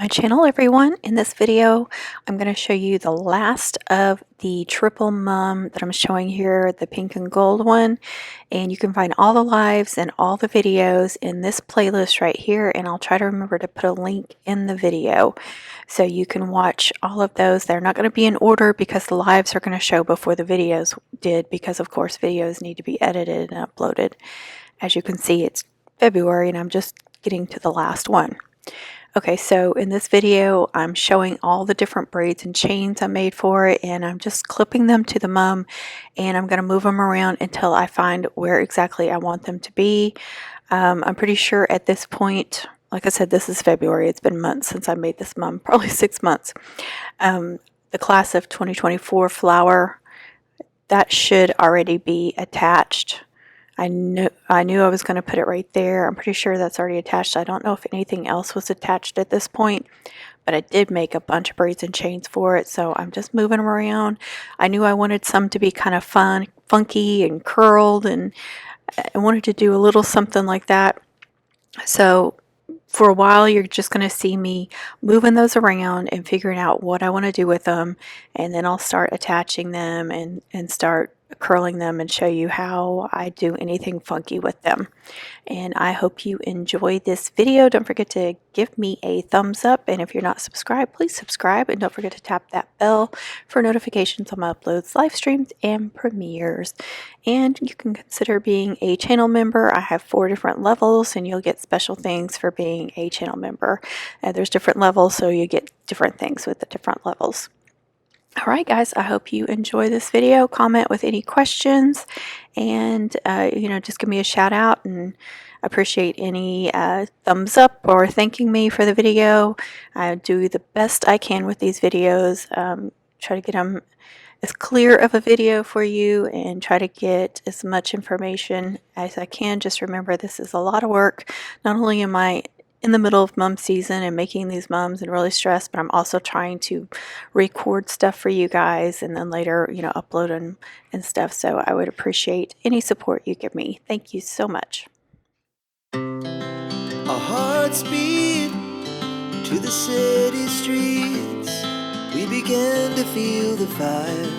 My channel, everyone. In this video I'm going to show you the last of the triple mum that I'm showing here, the pink and gold one, and you can find all the lives and all the videos in this playlist right here, and I'll try to remember to put a link in the video so you can watch all of those. They're not going to be in order because the lives are going to show before the videos did, because of course videos need to be edited and uploaded. As you can see, it's February and I'm just getting to the last one. Okay, so in this video, I'm showing all the different braids and chains I made for it, and I'm just clipping them to the mum, and I'm going to move them around until I find where exactly I want them to be. I'm pretty sure at this point, like I said, this is February. It's been months since I made this mum, probably 6 months. The class of 2024 flower, that should already be attached. I knew I was going to put it right there. I'm pretty sure that's already attached. I don't know if anything else was attached at this point, but I did make a bunch of braids and chains for it, so I'm just moving them around. I knew I wanted some to be kind of fun, funky and curled, and I wanted to do a little something like that. So for a while, you're just going to see me moving those around and figuring out what I want to do with them, and then I'll start attaching them and start curling them and show you how I do anything funky with them. And I hope you enjoy this video. Don't forget to give me a thumbs up, and if you're not subscribed, please subscribe, and don't forget to tap that bell for notifications on my uploads, live streams, and premieres. And you can consider being a channel member. I have 4 different levels, and you'll get special things for being a channel member. There's different levels, so you get different things with the different levels. Alright guys, I hope you enjoy this video. Comment with any questions, and just give me a shout out, and I appreciate any thumbs up or thanking me for the video. I do the best I can with these videos, try to get them as clear of a video for you and try to get as much information as I can. Just remember, this is a lot of work. Not only am I in the middle of mum season and making these mums and really stressed, but I'm also trying to record stuff for you guys and then later, upload and stuff. So I would appreciate any support you give me. Thank you so much. Our hearts beat to the city streets. We began to feel the fire.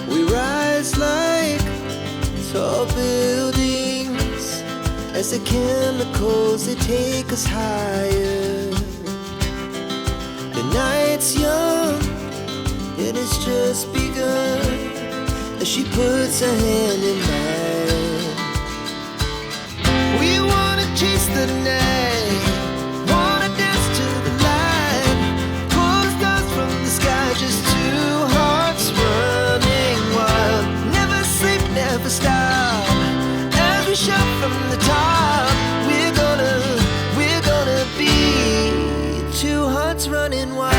We rise like tall buildings as the chemicals, they take us higher. The night's young, it has just begun, as she puts her hand in mine. We wanna chase the night, wanna dance to the light, pull the stars from the sky, just 2 hearts running wild. Never sleep, never stop, as we shout from the top. We're gonna be 2 hearts running wild.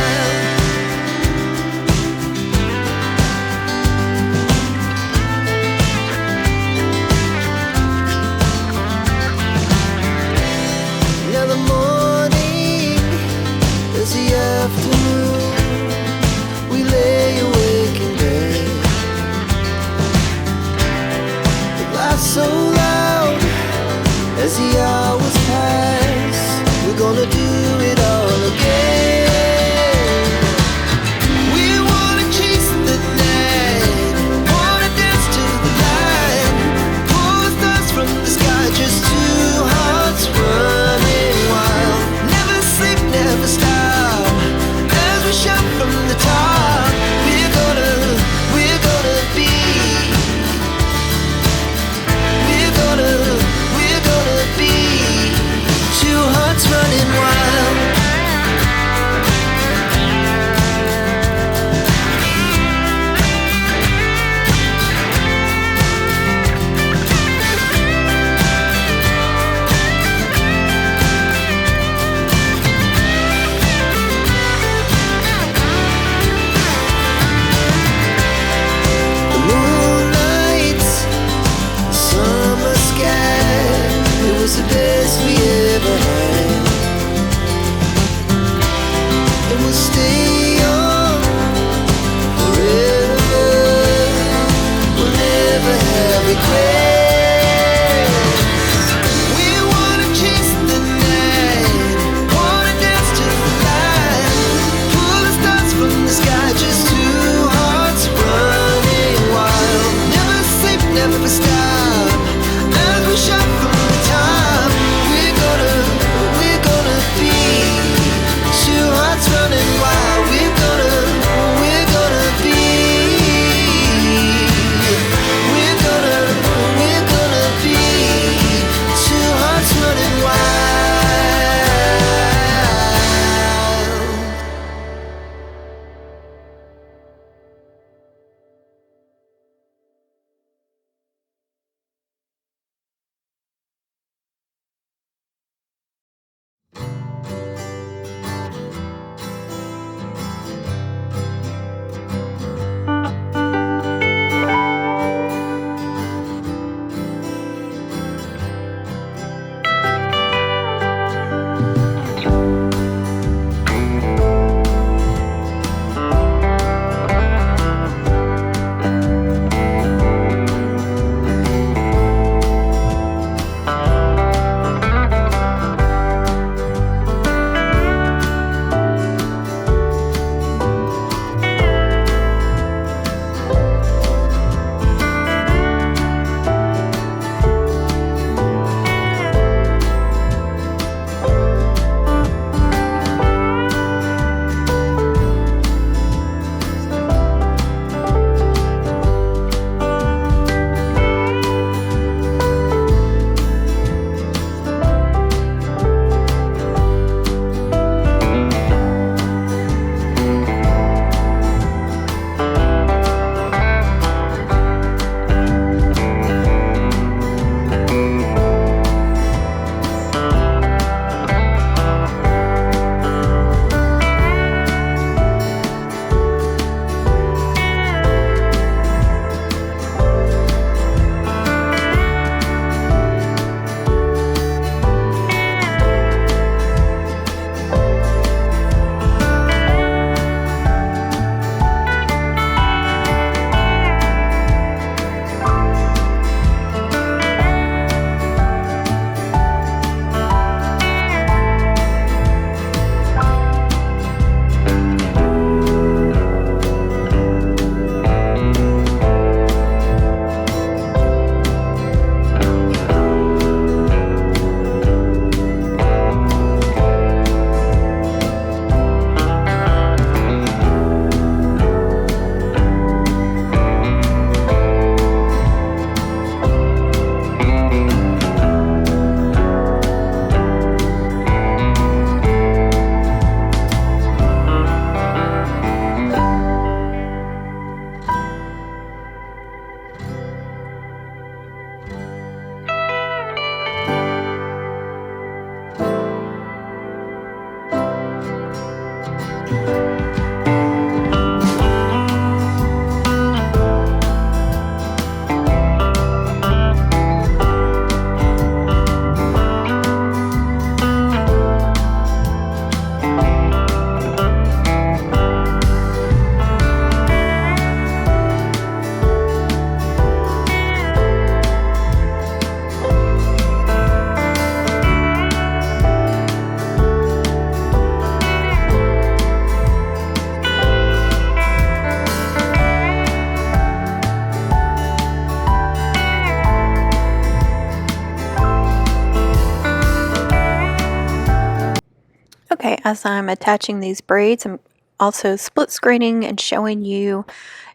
Okay, as I'm attaching these braids, I'm also split screening and showing you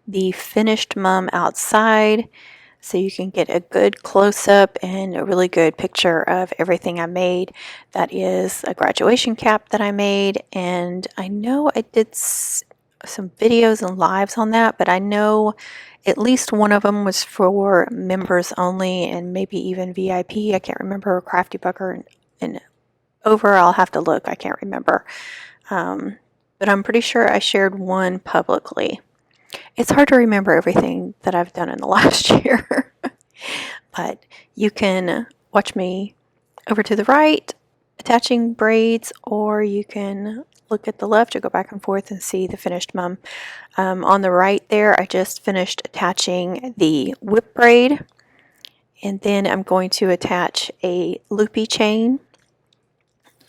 the finished mum outside so you can get a good close-up and a really good picture of everything I made. That is a graduation cap that I made, and I know I did some videos and lives on that, but I know at least one of them was for members only and maybe even VIP. I can't remember. Crafty, Burkard, and over, I'll have to look. I can't remember. But I'm pretty sure I shared one publicly. It's hard to remember everything that I've done in the last year. But you can watch me over to the right attaching braids, or you can look at the left or go back and forth and see the finished mum. On the right there, I just finished attaching the whip braid, and then I'm going to attach a loopy chain.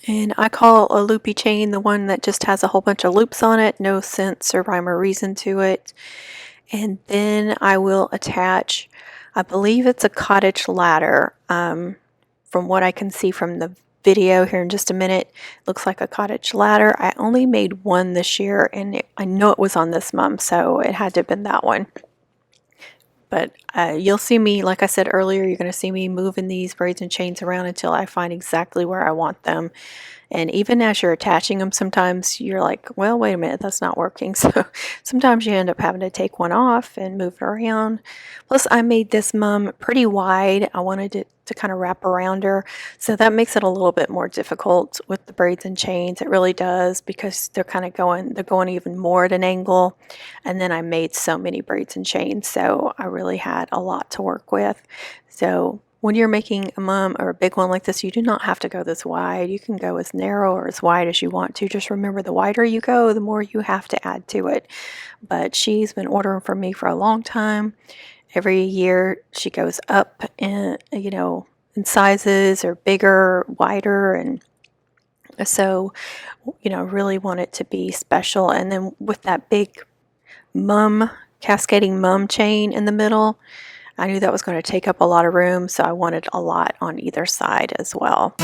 And I call a loopy chain the one that just has a whole bunch of loops on it, no sense or rhyme or reason to it. And then I will attach, I believe it's a cottage ladder. From what I can see from the video here in just a minute, looks like a cottage ladder. I only made one this year, and I know it was on this mum, so it had to have been that one. But you'll see me, like I said earlier, you're going to see me moving these braids and chains around until I find exactly where I want them. And even as you're attaching them, sometimes you're like, well, wait a minute, that's not working. So sometimes you end up having to take one off and move it around. Plus, I made this mum pretty wide. I wanted it to kind of wrap around her. So that makes it a little bit more difficult with the braids and chains. It really does, because they're going even more at an angle. And then I made so many braids and chains, so I really had a lot to work with. So when you're making a mum or a big one like this, you do not have to go this wide. You can go as narrow or as wide as you want to. Just remember, the wider you go, the more you have to add to it. But she's been ordering from me for a long time. Every year she goes up in sizes, or bigger, wider, and so really want it to be special. And then with that big cascading mum chain in the middle, I knew that was going to take up a lot of room, so I wanted a lot on either side as well.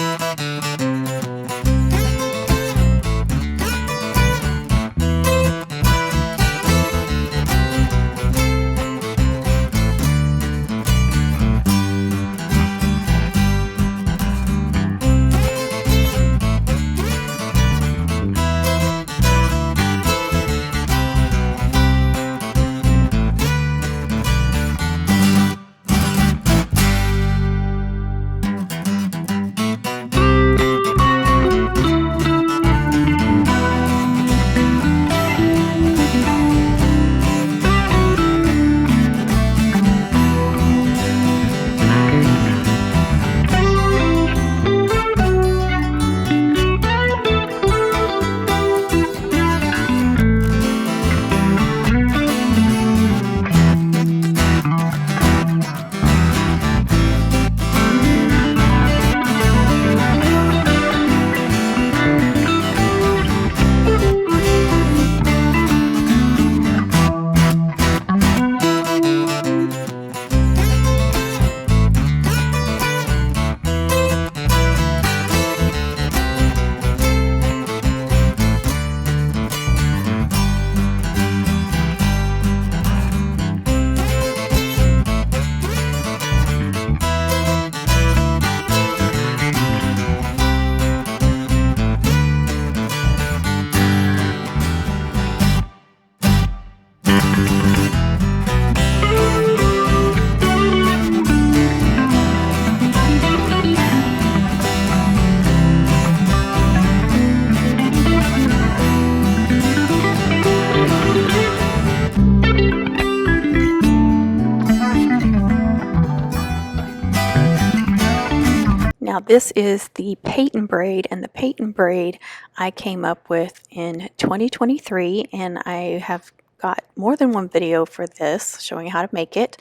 this is the Peyton braid, and the Peyton braid I came up with in 2023, and I have got more than one video for this showing how to make it.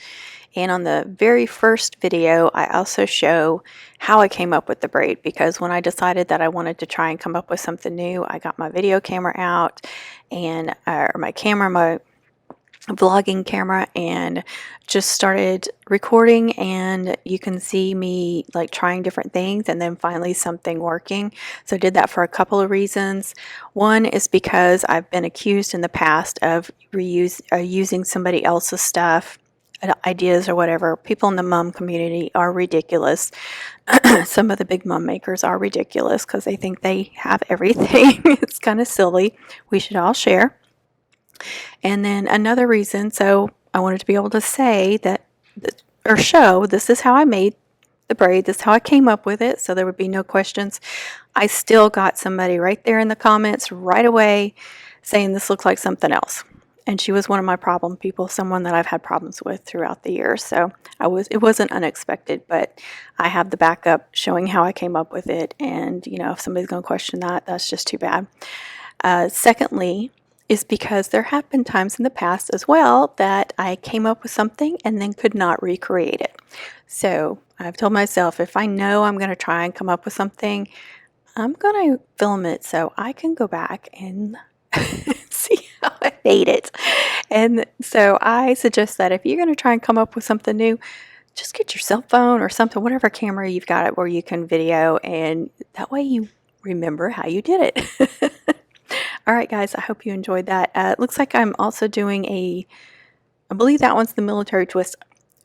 And on the very first video, I also show how I came up with the braid, because when I decided that I wanted to try and come up with something new, I got my video camera out and my vlogging camera, and just started recording, and you can see me like trying different things and then finally something working. So I did that for a couple of reasons. One is because I've been accused in the past of using somebody else's stuff, ideas or whatever. People in the mum community are ridiculous. Some of the big mum makers are ridiculous because they think they have everything. It's kind of silly. We should all share. And then another reason, so I wanted to be able to say that, or show, this is how I made the braid, this is how I came up with it, so there would be no questions. I still got somebody right there in the comments right away saying this looks like something else. And she was one of my problem people, someone that I've had problems with throughout the years. So it wasn't unexpected, but I have the backup showing how I came up with it. And, you know, if somebody's going to question that, that's just too bad. Secondly, is because there have been times in the past as well that I came up with something and then could not recreate it. So I've told myself, if I know I'm going to try and come up with something, I'm going to film it so I can go back and see how I made it. And so I suggest that if you're going to try and come up with something new, just get your cell phone or something, whatever camera you've got it where you can video, and that way you remember how you did it. All right, guys, I hope you enjoyed that. It looks like I'm also doing I believe that one's the military twist.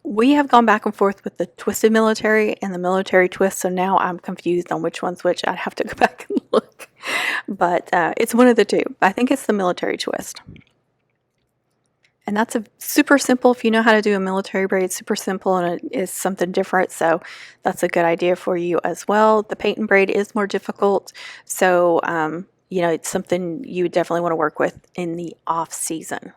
We have gone back and forth with the twisted military and the military twist, so now I'm confused on which one's which. I'd have to go back and look. But it's one of the two. I think it's the military twist. And that's a super simple, if you know how to do a military braid, super simple, and it is something different, so that's a good idea for you as well. The Peyton braid is more difficult, so you know, it's something you definitely want to work with in the off season.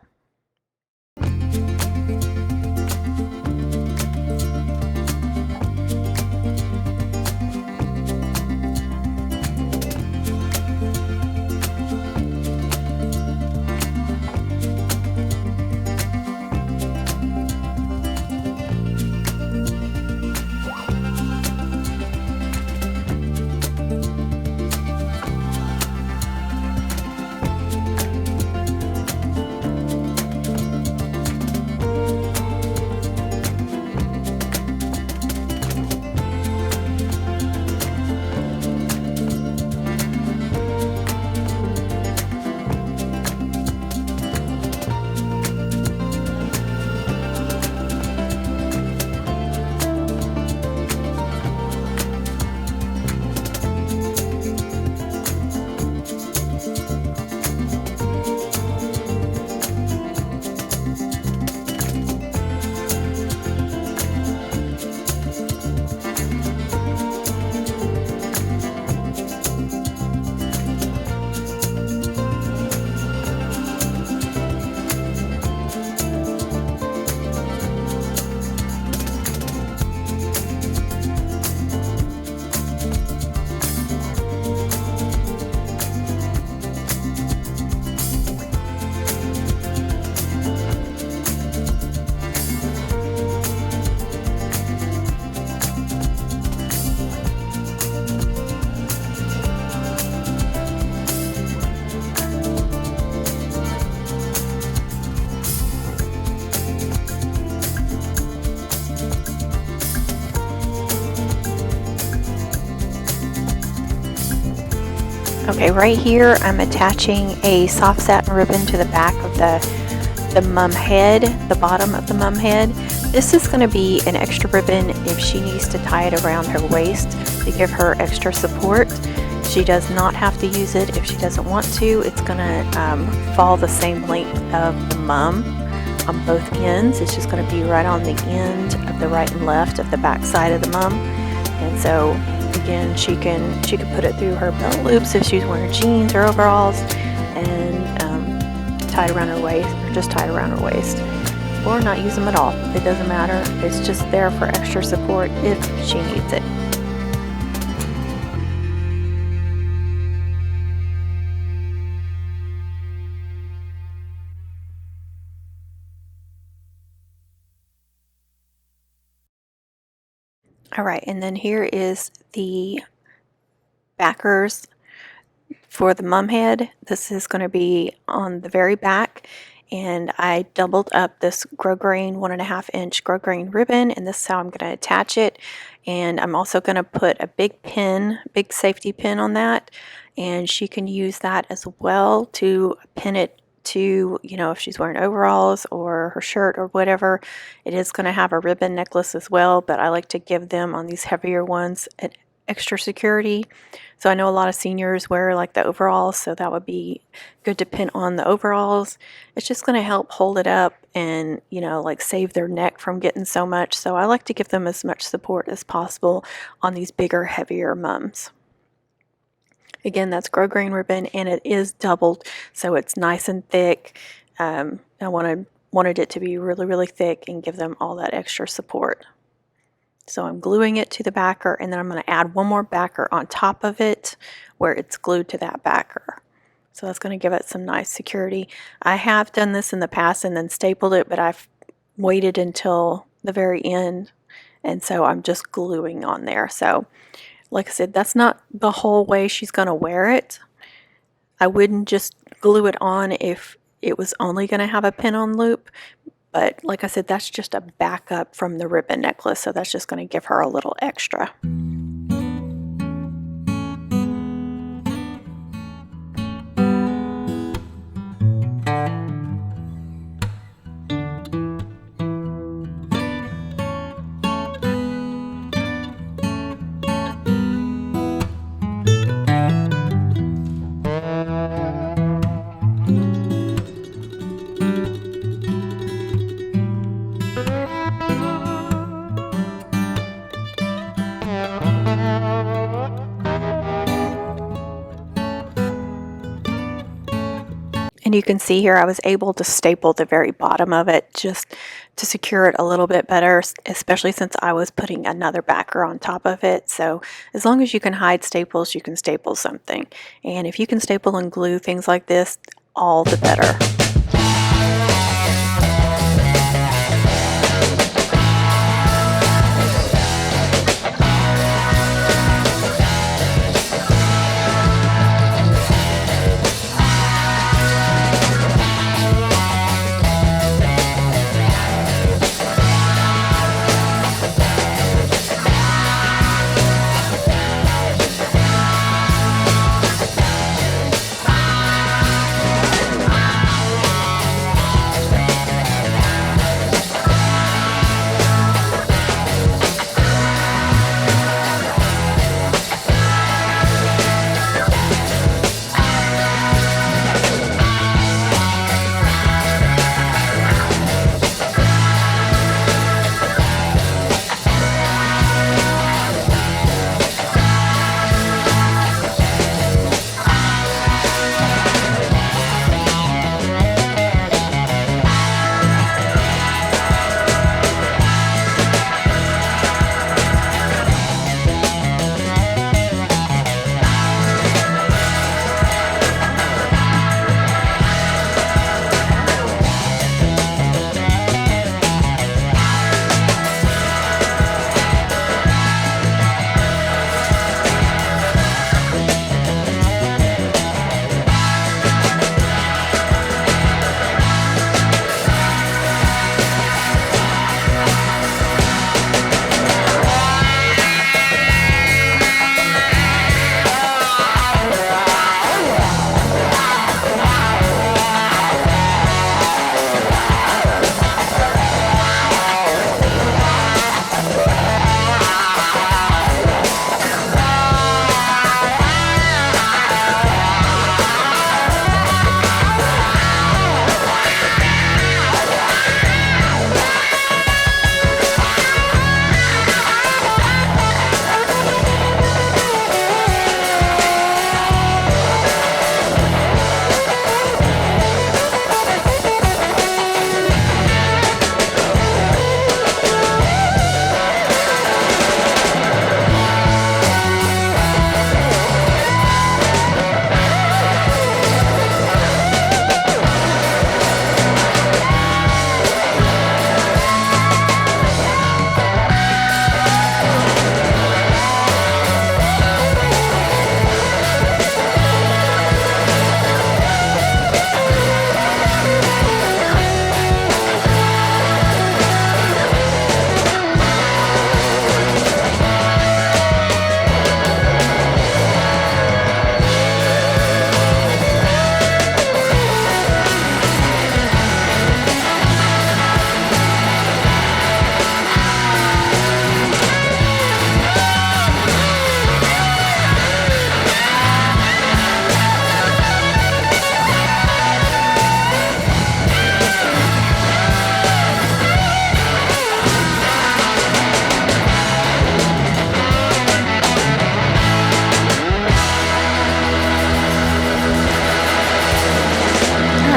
Okay, right here I'm attaching a soft satin ribbon to the back of the mum head, the bottom of the mum head. This is going to be an extra ribbon if she needs to tie it around her waist to give her extra support. She does not have to use it if she doesn't want to. It's going to fall the same length of the mum on both ends. It's just going to be right on the end of the right and left of the back side of the mum. And so again, she can put it through her belt loops if she's wearing jeans or overalls, and tie it around her waist, or just tie it around her waist, or not use them at all. It doesn't matter. It's just there for extra support if she needs it. All right, and then here is the backers for the mum head. This is going to be on the very back, and I doubled up this grosgrain 1.5-inch grosgrain ribbon, and this is how I'm going to attach it. And I'm also going to put a big safety pin on that, and she can use that as well to pin it to, if she's wearing overalls or her shirt or whatever. It is going to have a ribbon necklace as well, but I like to give them on these heavier ones an extra security. So I know a lot of seniors wear like the overalls, so that would be good to pin on the overalls. It's just going to help hold it up and, like save their neck from getting so much. So I like to give them as much support as possible on these bigger, heavier mums. Again, that's grosgrain ribbon, and it is doubled, so it's nice and thick. I wanted it to be really, really thick and give them all that extra support. So I'm gluing it to the backer, and then I'm going to add one more backer on top of it where it's glued to that backer. So that's going to give it some nice security. I have done this in the past and then stapled it, but I've waited until the very end, and so I'm just gluing on there. So like I said, that's not the whole way she's going to wear it. I wouldn't just glue it on if it was only going to have a pin-on loop. But like I said, that's just a backup from the ribbon necklace, so that's just going to give her a little extra. And you can see here I was able to staple the very bottom of it just to secure it a little bit better, especially since I was putting another backer on top of it. So as long as you can hide staples, you can staple something. And if you can staple and glue things like this, all the better.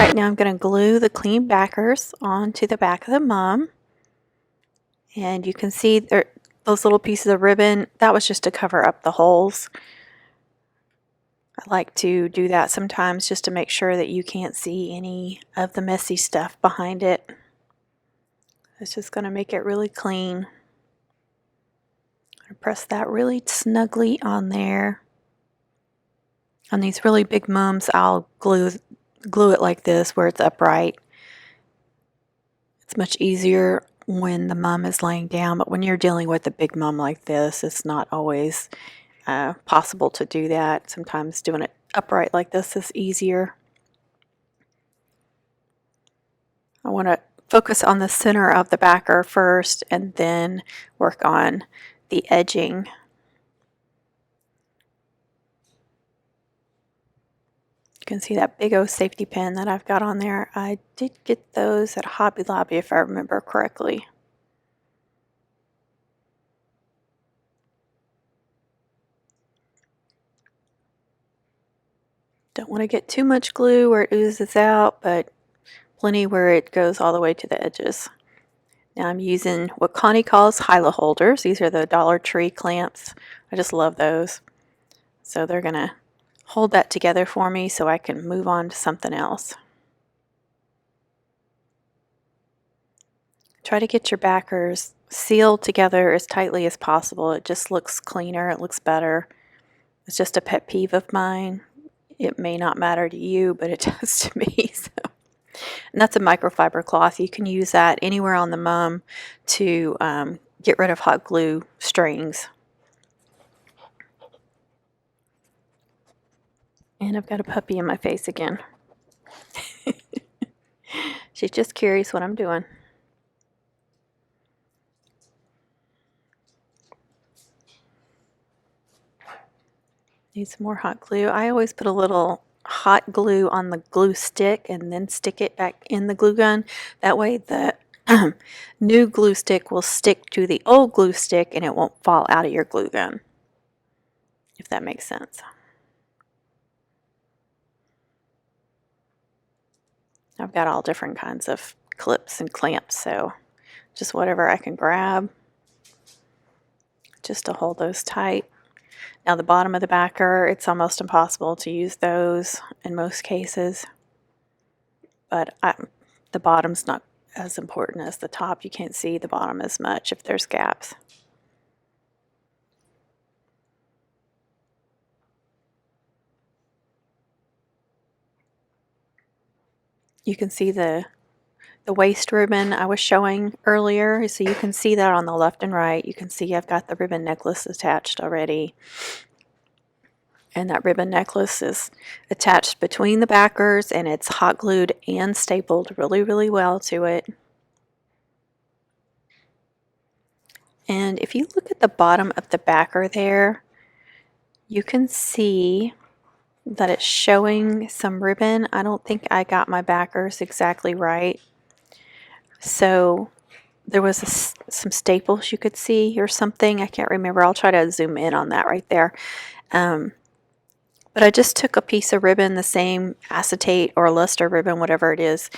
Alright, now I'm going to glue the clean backers onto the back of the mum. And you can see there, those little pieces of ribbon, that was just to cover up the holes. I like to do that sometimes just to make sure that you can't see any of the messy stuff behind it. It's just going to make it really clean. Press that really snugly on there. On these really big mums, I'll glue it like this where it's upright. It's much easier when the mum is laying down, but when you're dealing with a big mum like this, it's not always possible to do that. Sometimes doing it upright like this is easier. I want to focus on the center of the backer first and then work on the edging. You can see that big old safety pin that I've got on there. I did get those at Hobby Lobby if I remember correctly. Don't want to get too much glue where it oozes out, but plenty where it goes all the way to the edges. Now I'm using what Connie calls Hyla holders. These are the Dollar Tree clamps. I just love those. So they're going to hold that together for me so I can move on to something else. Try to get your backers sealed together as tightly as possible. It just looks cleaner, it looks better. It's just a pet peeve of mine. It may not matter to you, but it does to me. So. And that's a microfiber cloth. You can use that anywhere on the mum to get rid of hot glue strings. And I've got a puppy in my face again. She's just curious what I'm doing. Need some more hot glue. I always put a little hot glue on the glue stick and then stick it back in the glue gun. That way the new glue stick will stick to the old glue stick and it won't fall out of your glue gun, if that makes sense. I've got all different kinds of clips and clamps, so just whatever I can grab just to hold those tight. Now the bottom of the backer, it's almost impossible to use those in most cases, but the bottom's not as important as the top. You can't see the bottom as much if there's gaps. You can see the waist ribbon I was showing earlier, so you can see that on the left and right. You can see I've got the ribbon necklace attached already. And that ribbon necklace is attached between the backers and it's hot glued and stapled really, really well to it. And if you look at the bottom of the backer there, you can see that it's showing some ribbon. I don't think I got my backers exactly right. So there was some staples you could see or something. I can't remember. I'll try to zoom in on that right there. But I just took a piece of ribbon, the same acetate or luster ribbon, whatever it is,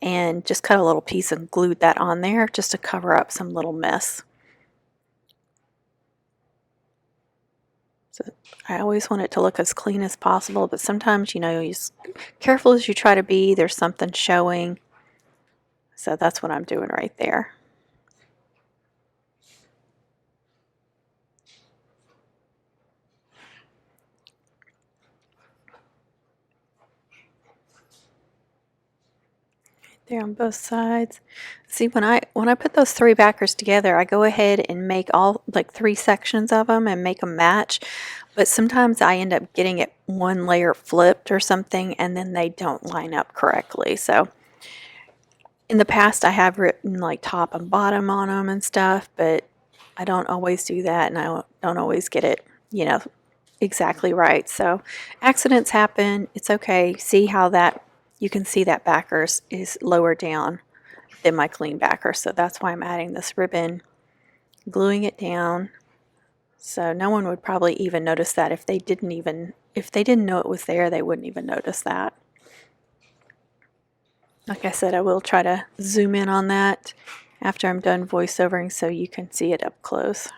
and just cut a little piece and glued that on there just to cover up some little mess. So I always want it to look as clean as possible, but sometimes, you know, as careful as you try to be, there's something showing. So that's what I'm doing right there. There on both sides. See, when I put those three backers together, I go ahead and make all like 3 sections of them and make them match. But sometimes I end up getting it one layer flipped or something, and then they don't line up correctly. So in the past, I have written like top and bottom on them and stuff, but I don't always do that, and I don't always get it, you know, exactly right. So accidents happen. It's okay. See how that. You can see that backers is lower down than my clean backer, so that's why I'm adding this ribbon, gluing it down. So no one would probably even notice that if they didn't know it was there, they wouldn't even notice that. Like I said, I will try to zoom in on that after I'm done voiceovering so you can see it up close.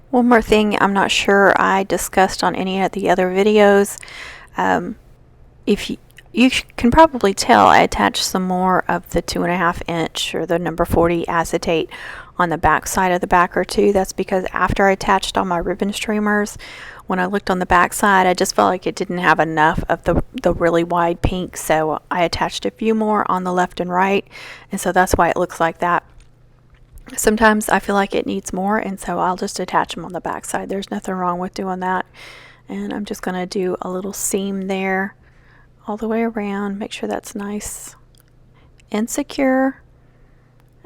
One more thing I'm not sure I discussed on any of the other videos. If you can probably tell I attached some more of the 2.5 inch or the number 40 acetate on the back side of the backer too. That's because after I attached all my ribbon streamers, when I looked on the back side, I just felt like it didn't have enough of the really wide pink, so I attached a few more on the left and right, and so that's why it looks like that. Sometimes I feel like it needs more, and so I'll just attach them on the back side. There's nothing wrong with doing that. And I'm just going to do a little seam there all the way around. Make sure that's nice and secure.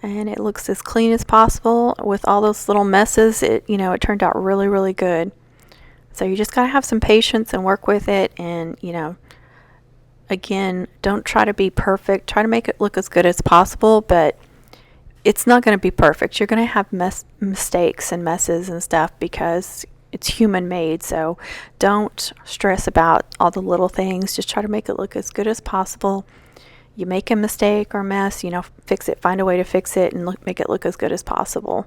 And it looks as clean as possible with all those little messes. It turned out really, really good. So you just got to have some patience and work with it. And, again, don't try to be perfect. Try to make it look as good as possible, but it's not going to be perfect. You're going to have mistakes and messes and stuff because it's human made. So don't stress about all the little things. Just try to make it look as good as possible. You make a mistake or mess, fix it. Find a way to fix it and make it look as good as possible.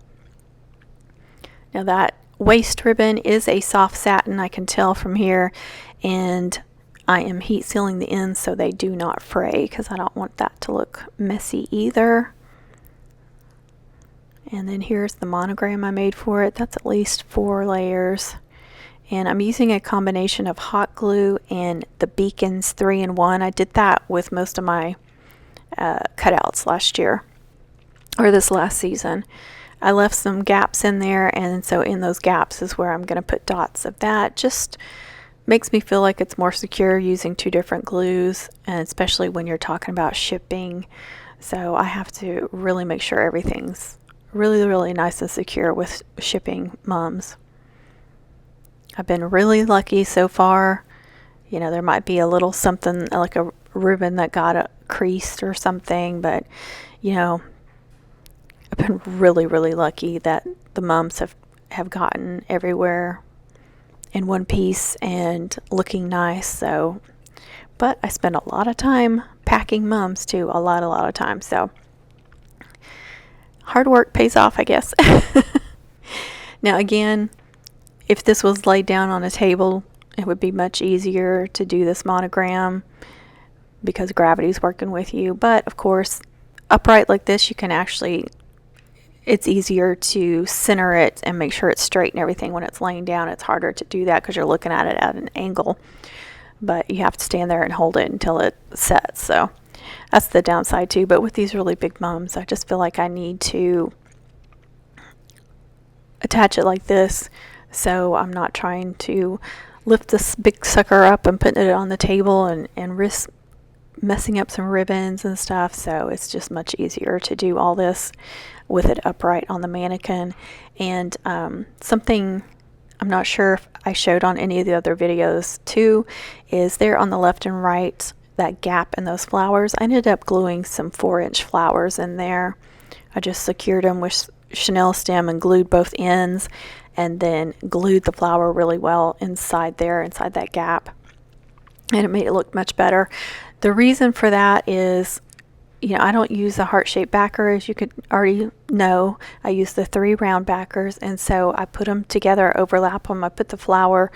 Now that waist ribbon is a soft satin, I can tell from here, and I am heat sealing the ends so they do not fray because I don't want that to look messy either. And then here's the monogram I made for it. That's at least 4 layers. And I'm using a combination of hot glue and the Beacons 3-in-1. I did that with most of my cutouts last year, or this last season. I left some gaps in there, and so in those gaps is where I'm going to put dots of that. Just makes me feel like it's more secure using 2 different glues, and especially when you're talking about shipping. So I have to really make sure everything's really, really nice and secure with shipping mums. I've been really lucky so far. There might be a little something like a ribbon that got creased or something, but I've been really, really lucky that the mums have gotten everywhere in one piece and looking nice. So, but I spend a lot of time packing mums too, a lot of time. So hard work pays off, I guess. Now again, if this was laid down on a table, it would be much easier to do this monogram because gravity's working with you. But of course, upright like this, you can actually, it's easier to center it and make sure it's straight and everything. When it's laying down, it's harder to do that because you're looking at it at an angle. But you have to stand there and hold it until it sets. So that's the downside too. But with these really big mums, I just feel like I need to attach it like this, so I'm not trying to lift this big sucker up and put it on the table and risk messing up some ribbons and stuff, so it's just much easier to do all this with it upright on the mannequin. And something I'm not sure if I showed on any of the other videos too is there on the left and right, that gap in those flowers. I ended up gluing some 4-inch flowers in there. I just secured them with Chanel stem and glued both ends, and then glued the flower really well inside there, inside that gap, and it made it look much better. The reason for that is, you know, I don't use a heart-shaped backer, as you could already know. I use the 3 round backers, and so I put them together, overlap them. I put the flowers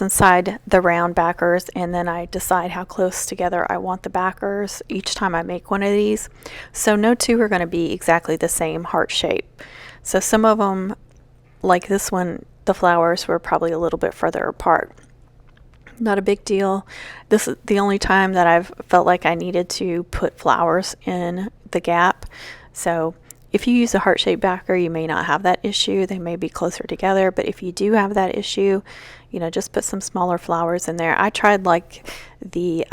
inside the round backers, and then I decide how close together I want the backers each time I make one of these. So no two are going to be exactly the same heart shape. So some of them, like this one, the flowers were probably a little bit further apart. Not a big deal. This is the only time that I've felt like I needed to put flowers in the gap. So if you use a heart-shaped backer, you may not have that issue. They may be closer together, but if you do have that issue, you know, just put some smaller flowers in there. I tried like the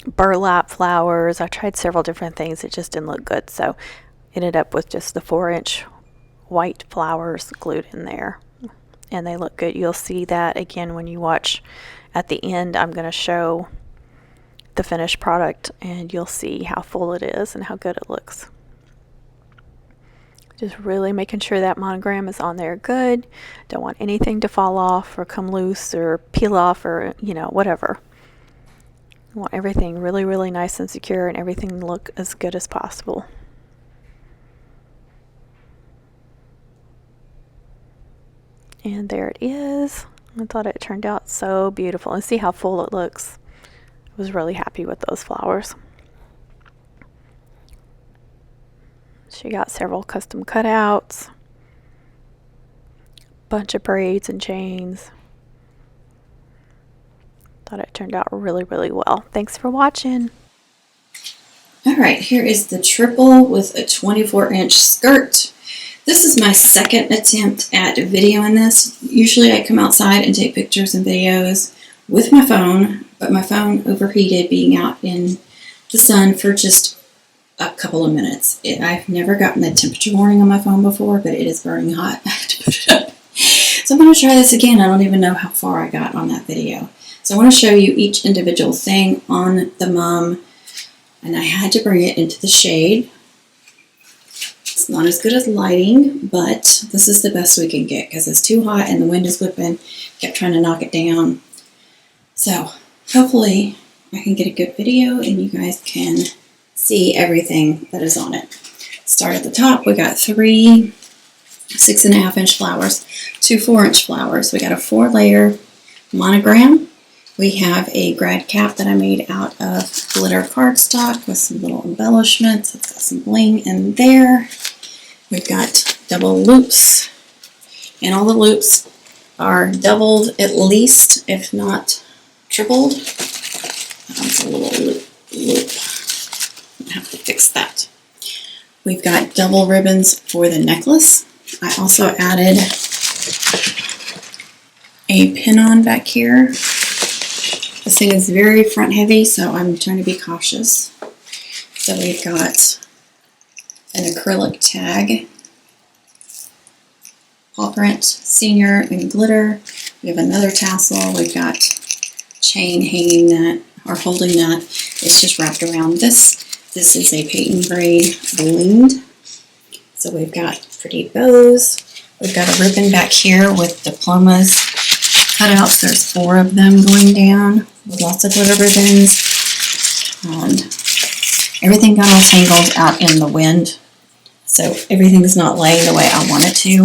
burlap flowers. I tried several different things. It just didn't look good, so ended up with just the 4-inch white flowers glued in there, and they look good. You'll see that again when you watch at the end. I'm going to show the finished product, and you'll see how full it is and how good it looks. Just really making sure that monogram is on there good. Don't want anything to fall off or come loose or peel off or, you know, whatever. I want everything really, really nice and secure, and everything to look as good as possible. And there it is. I thought it turned out so beautiful. And see how full it looks. I was really happy with those flowers. She got several custom cutouts, bunch of braids and chains. Thought it turned out really, really well. Thanks for watching. Alright, here is the triple with a 24-inch skirt. This is my second attempt at videoing this. Usually I come outside and take pictures and videos with my phone, but my phone overheated being out in the sun for just a couple of minutes. I've never gotten a temperature warning on my phone before, but it is burning hot. I have to put it up. So I'm going to try this again. I don't even know how far I got on that video. So I want to show you each individual thing on the mum, and I had to bring it into the shade. It's not as good as lighting, but this is the best we can get because it's too hot and the wind is whipping. Kept trying to knock it down. So hopefully I can get a good video and you guys can see everything that is on it. Start at the top. We got 3 6.5-inch flowers, 2 4-inch flowers. We got a 4-layer monogram. We have a grad cap that I made out of glitter cardstock with some little embellishments. It's got some bling in there. We've got double loops, and all the loops are doubled at least, if not tripled. That's a little loop. I have to fix that. We've got double ribbons for the necklace. I also added a pin-on back here. This thing is very front heavy, so I'm trying to be cautious. So we've got an acrylic tag, paw print, senior, and glitter. We have another tassel. We've got chain hanging that, or holding that. It's just wrapped around this. This is a patent braid blinged. So we've got pretty bows. We've got a ribbon back here with diplomas cutouts. There's 4 of them going down with lots of glitter ribbons. And everything got all tangled out in the wind. So everything's not laying the way I want it to.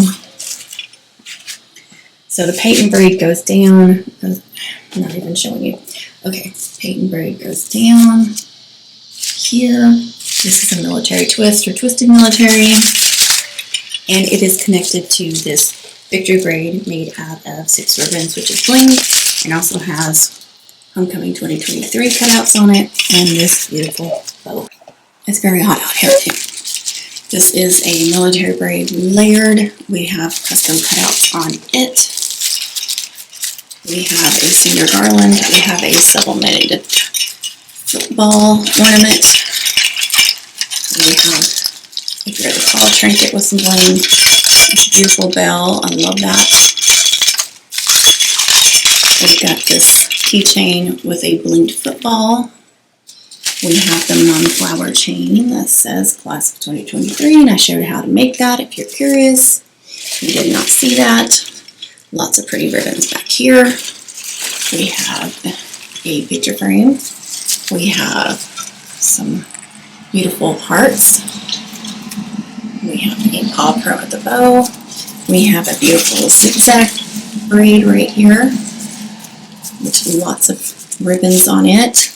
So the patent braid goes down. I'm not even showing you. Okay, patent braid goes down here. This is a military twist or twisted military. And it is connected to this victory braid made out of 6 ribbons, which is bling, and also has Homecoming 2023 cutouts on it, and this beautiful bow. It's very hot out here too. This is a military braid layered. We have custom cutouts on it. We have a senior garland. We have a sublimated football ornament. We have a Guerra collar trinket with some bling. It's a beautiful bell. I love that. We've got this keychain with a blinged football. We have the mom flower chain that says Class of 2023, and I showed how to make that if you're curious. You did not see that. Lots of pretty ribbons back here. We have a picture frame. We have some beautiful hearts. We have a paw print with the bow. We have a beautiful zigzag braid right here, with lots of ribbons on it.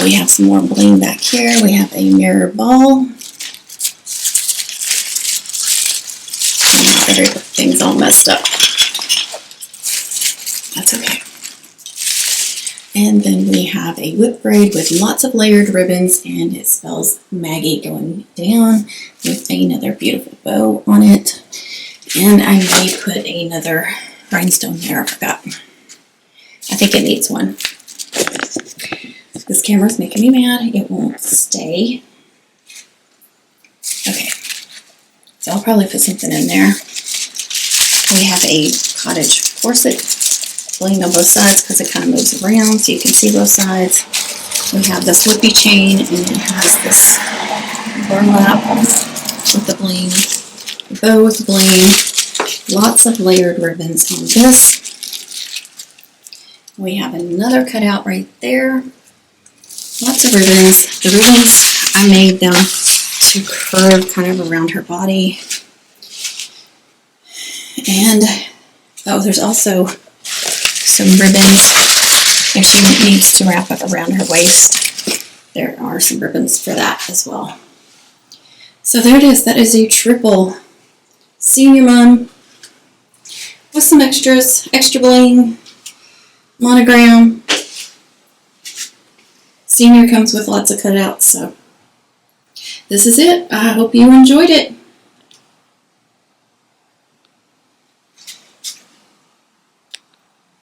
We have some more bling back here. We have a mirror ball. Now everything's all messed up. That's okay. And then we have a whip braid with lots of layered ribbons, and it spells Maggie going down with another beautiful bow on it. And I may put another rhinestone there. I forgot. I think it needs one. This camera's making me mad. It won't stay. Okay. So I'll probably put something in there. We have a cottage corset bling on both sides because it kind of moves around so you can see both sides. We have this whippy chain, and it has this burlap with the bling, the bow with the bling, lots of layered ribbons on this. We have another cutout right there. Lots of ribbons. The ribbons, I made them to curve kind of around her body. And, oh, there's also some ribbons if she needs to wrap up around her waist. There are some ribbons for that as well. So there it is. That is a triple senior mom with some extras, extra bling, monogram. Senior comes with lots of cutouts, so this is it. I hope you enjoyed it.